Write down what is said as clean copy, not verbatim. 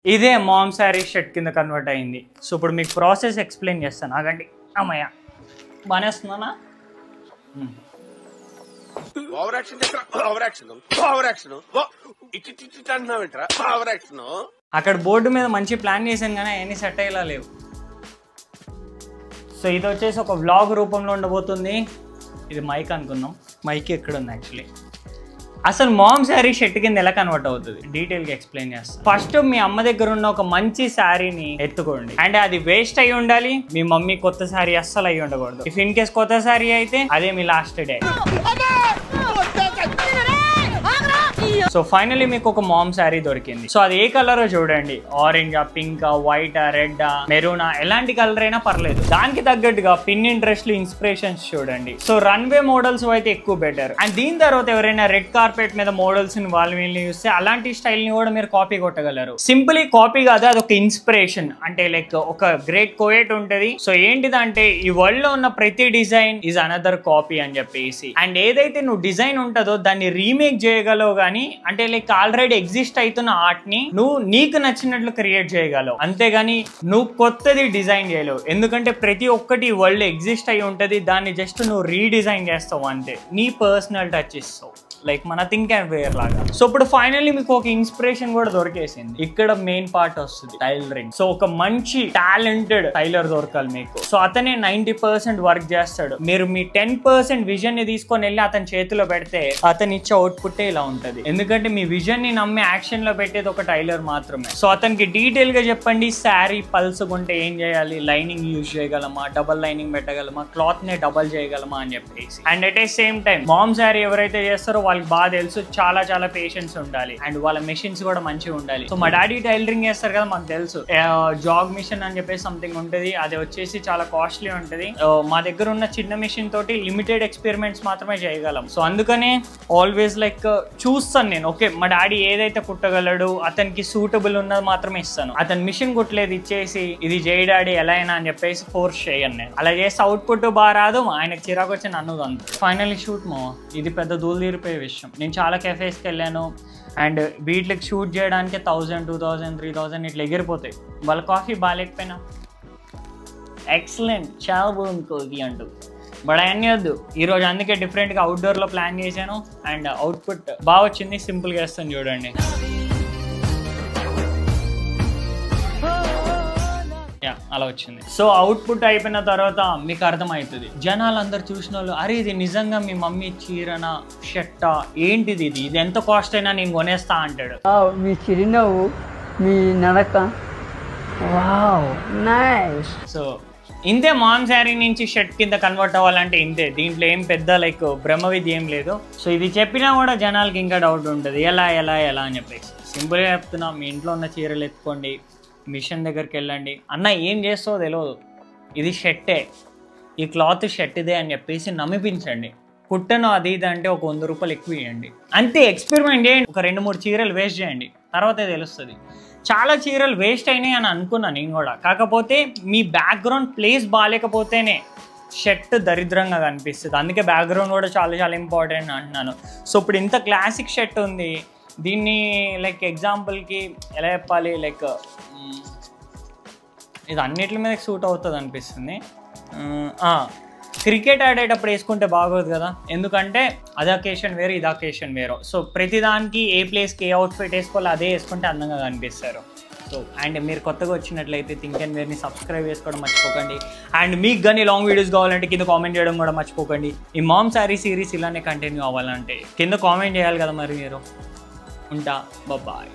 ఇదే ma'am sari shirt కింద convert అయింది. సో ఇప్పుడు మీకు ప్రాసెస్ ఎక్స్ప్లెయిన్ చేస్తాను. ఆగండి. అమ్మయ్య బాగానే వస్తున్నానా? అక్కడ బోర్డు మీద మంచి ప్లాన్ చేశాను కానీ అవన్నీ సెట్ అయ్యేలా లేవు. సో ఇది వచ్చేసి ఒక వ్లాగ్ రూపంలో ఉండబోతుంది. ఇది మైక్ అనుకున్నాం, మైక్ ఎక్కడ ఉంది యాక్చువల్లీ. అసలు మామ్ శారీ షర్ట్ కింద ఎలా కన్వర్ట్ అవుతుంది డీటెయిల్గా ఎక్స్ప్లెయిన్ చేస్తాను. ఫస్ట్ మీ అమ్మ దగ్గర ఉన్న ఒక మంచి శారీని ఎత్తుకోండి. అండ్ అది వేస్ట్ అయి ఉండాలి. మీ మమ్మీ కొత్త శారీ అస్సలు అయి ఉండకూడదు. ఇఫ్ ఇన్ కేస్ కొత్త శారీ అయితే అదే మీ లాస్ట్ డే. సో ఫైనలీ మీకు ఒక మామ్ శారీ దొరికింది. సో అది ఏ కలర్ చూడండి, ఆరెంజా, పింకా, వైటా, రెడ్డా, మెరూనా, ఎలాంటి కలర్ అయినా పర్లేదు. దానికి తగ్గట్టుగా పిన్ ఇంట్రెస్ట్ ఇన్స్పిరేషన్స్ చూడండి. సో రన్వే మోడల్స్ అయితే ఎక్కువ బెటర్. అండ్ దీని తర్వాత ఎవరైనా రెడ్ కార్పెట్ మీద మోడల్స్ ని వాళ్ళు వీళ్ళని చూస్తే అలాంటి స్టైల్ ని కూడా మీరు కాపీ కొట్టగలరు. సింపుల్లీ కాపీ కాదు, అదొక ఇన్స్పిరేషన్. అంటే లైక్ ఒక గ్రేట్ కోయట్ ఉంటది. సో ఏంటిదంటే ఈ వరల్డ్ లో ఉన్న ప్రతి డిజైన్ ఈజ్ అనదర్ కాపీ అని చెప్పేసి. అండ్ ఏదైతే నువ్వు డిజైన్ ఉంటుందో దాన్ని రీమేక్ చేయగలవు కానీ అంటే లైక్ ఆల్రెడీ ఎగ్జిస్ట్ అవుతున్న ఆర్ట్ ని నువ్వు నీకు నచ్చినట్లు క్రియేట్ చేయగలవు, అంతేగాని నువ్వు కొత్తది డిజైన్ చేయలేవు. ఎందుకంటే ప్రతి ఒక్కటి వరల్డ్ ఎగ్జిస్ట్ అయి ఉంటది, దాన్ని జస్ట్ నువ్వు రీడిజైన్ చేస్తావు అంతే, నీ పర్సనల్ టచ్ ఇస్తావు, లైక్ మన థింక్ అండ్ వేర్ లాగా. సో ఇప్పుడు ఫైనల్లీ మీకు ఒక ఇన్స్పిరేషన్ కూడా దొరికేసింది. ఇక్కడ మెయిన్ పార్ట్ వస్తుంది, టైలరింగ్. సో ఒక మంచి టాలెంటెడ్ టైలర్ దొరకాలి మీకు. సో అతనే 90% వర్క్ చేస్తాడు. మీరు మీ 10% విజన్ ని తీసుకొని వెళ్ళి అతని చేతిలో పెడితే అతని ఇచ్చే అవుట్పుట్ ఇలా ఉంటది. ఎందుకంటే మీ విజన్ ని నమ్మి యాక్షన్ లో పెట్టేది ఒక టైలర్ మాత్రమే. సో అతనికి డీటెయిల్ గా చెప్పండి, శారీ పల్సుకుంటే ఏం చేయాలి, లైనింగ్ యూజ్ చేయగలమా, డబల్ లైనింగ్ పెట్టగలమా, క్లాత్ ని డబల్ చేయగలమా అని చెప్పేసి. And at a same time mom sari ఎవరైతే చేస్తారో వాళ్ళకి బాగా తెలుసు, చాలా చాలా పేషెన్స్ ఉండాలి. అండ్ వాళ్ళ మెషిన్స్ కూడా మంచిగా ఉండాలి. సో మా డాడీ టైలరింగ్ చేస్తారు కదా, మాకు తెలుసు. జాగ్ మిషన్ అని చెప్పేసి సంథింగ్ ఉంటుంది, అది వచ్చేసి చాలా కాస్ట్లీ ఉంటుంది. మా దగ్గర ఉన్న చిన్న మిషన్ తోటి లిమిటెడ్ ఎక్స్పెరిమెంట్స్ మాత్రమే చేయగలం. సో అందుకనే ఆల్వేస్ లైక్ చూస్తాను నేను, ఓకే మా డాడీ ఏదైతే కుట్టగలడు అతనికి సూటబుల్ ఉన్నది మాత్రమే ఇస్తాను. అతను మిషన్ కుట్టలేదు ఇచ్చేసి ఇది చేయి డాడీ ఎలా అయినా అని చెప్పేసి ఫోర్స్ చేయను నేను. అలా చేస్తే అవుట్పుట్ బాగా రాదు, ఆయనకు చిరాకు వచ్చి నన్ను అంత. ఫైనల్లీ షూట్ మో, ఇది పెద్ద దూలు తీరిపోయే విషయం. నేను చాలా కెఫేస్కి వెళ్ళాను అండ్ వీటికి షూట్ చేయడానికి 1000, 2000, 3000 ఇట్లా ఎగిరిపోతాయి. వాళ్ళ కాఫీ బాగాలేకపోయినా ఎక్సలెంట్ చాలా బాగుంది కాఫీ అంటూ, బట్ అవన్నీ వద్దు ఈరోజు. అందుకే డిఫరెంట్గా అవుట్డోర్లో ప్లాన్ చేశాను అండ్ అవుట్పుట్ బాగా వచ్చింది. సింపుల్గా వేస్తాను చూడండి. అలా వచ్చింది. సో అవుట్పుట్ అయిపోయిన తర్వాత మీకు అర్థమవుతుంది. జనాలు అందరు చూసిన వాళ్ళు అరే ఇది నిజంగా మీ మమ్మీ చీరనా, షర్టా, ఏంటిది, ఇది ఎంత కాస్ట్ అయినా నేను కొనేస్తా అంటాడు. మీ చిరునవ్వు, మీ నడక, వావ్ నైస్. సో ఇంతే మామ్ శారీ నుంచి షర్ట్ కింద కన్వర్ట్ అవ్వాలంటే ఇంతే. దీంట్లో ఏం పెద్ద లైక్ బ్రహ్మ విద్య ఏం లేదు. సో ఇది చెప్పినా కూడా జనాలకి ఇంకా డౌట్ ఉంటుంది, ఎలా ఎలా ఎలా అని చెప్పేసి. సింపుల్గా చెప్తున్నా, మీ ఇంట్లో ఉన్న చీరలు ఎత్తుకోండి, మిషన్ దగ్గరికి వెళ్ళండి. అన్న ఏం చేస్తావో తెలియదు, ఇది షర్టే, ఈ క్లాత్ షర్ట్ ఇదే అని చెప్పేసి నమ్మిపించండి. కుట్టను అది ఇది అంటే ఒక 100 రూపాయలు ఎక్కువ ఇవ్వండి అంతే. ఎక్స్పెరిమెంట్ చేయండి, ఒక 2-3 చీరలు వేస్ట్ చేయండి, తర్వాత తెలుస్తుంది. చాలా చీరలు వేస్ట్ అయినాయి అని అనుకున్నాను నేను కూడా. కాకపోతే మీ బ్యాక్గ్రౌండ్ ప్లేస్ బాగాలేకపోతేనే షర్ట్ దరిద్రంగా కనిపిస్తుంది. అందుకే బ్యాక్గ్రౌండ్ కూడా చాలా చాలా ఇంపార్టెంట్ అంటున్నాను. సో ఇప్పుడు ఇంత క్లాసిక్ షర్ట్ ఉంది, దీన్ని లైక్ ఎగ్జాంపుల్కి ఎలా చెప్పాలి, లైక్ ఇది అన్నిటి మీద సూట్ అవుతుంది అనిపిస్తుంది. క్రికెట్ ఆడేటప్పుడు వేసుకుంటే బాగోదు కదా, ఎందుకంటే అది అకేషన్ వేరు, ఇది అకేషన్ వేరు. సో ప్రతిదానికి ఏ ప్లేస్కి ఏ అవుట్ఫిట్ వేసుకోవాలి అదే వేసుకుంటే అందంగా కనిపిస్తారు. సో అండ్ మీరు కొత్తగా వచ్చినట్లయితే థింక్ అండ్ వేర్ని సబ్స్క్రైబ్ చేసుకోవడం మర్చిపోకండి. అండ్ మీకు కానీ లాంగ్ వీడియోస్ కావాలంటే కింద కామెంట్ చేయడం కూడా మర్చిపోకండి. ఈ మామ్ శారీ సిరీస్ ఇలానే కంటిన్యూ అవ్వాలంటే కింద కామెంట్ చేయాలి కదా మరి మీరు. ఉంటా, బాయ్.